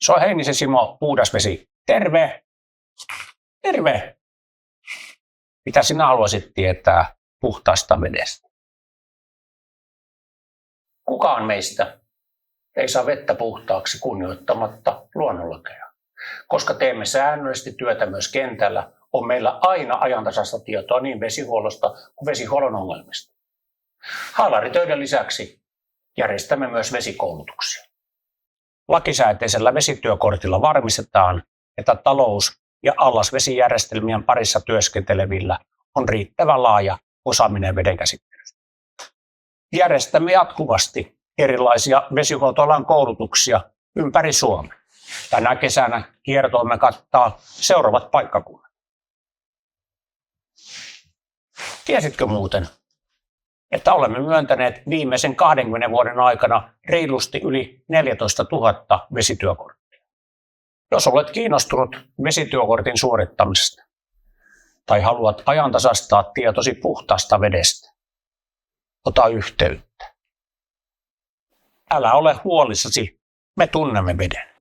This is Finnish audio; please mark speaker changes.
Speaker 1: Se on Heinisen Simo, puhdas vesi. Terve! Terve! Mitä sinä haluaisit tietää puhtaasta vedestä? Kukaan meistä ei saa vettä puhtaaksi kunnioittamatta luonnonlakeja. Koska teemme säännöllisesti työtä myös kentällä, on meillä aina ajantasaista tietoa niin vesihuollosta kuin vesihuollon ongelmista. Haalaritöiden lisäksi järjestämme myös vesikoulutuksia. Lakisääteisellä vesityökortilla varmistetaan, että talous- ja allasvesijärjestelmien parissa työskentelevillä on riittävän laaja osaaminen vedenkäsittelystä. Järjestämme jatkuvasti erilaisia vesihuoltoalan koulutuksia ympäri Suomea. Tänä kesänä kiertoimme kattaa seuraavat paikkakunnat. Tiesitkö muuten, että olemme myöntäneet viimeisen 20 vuoden aikana reilusti yli 14 000 vesityökorttia? Jos olet kiinnostunut vesityökortin suorittamisesta tai haluat ajantasaistaa tietosi puhtaasta vedestä, ota yhteyttä. Älä ole huolissasi, me tunnemme veden.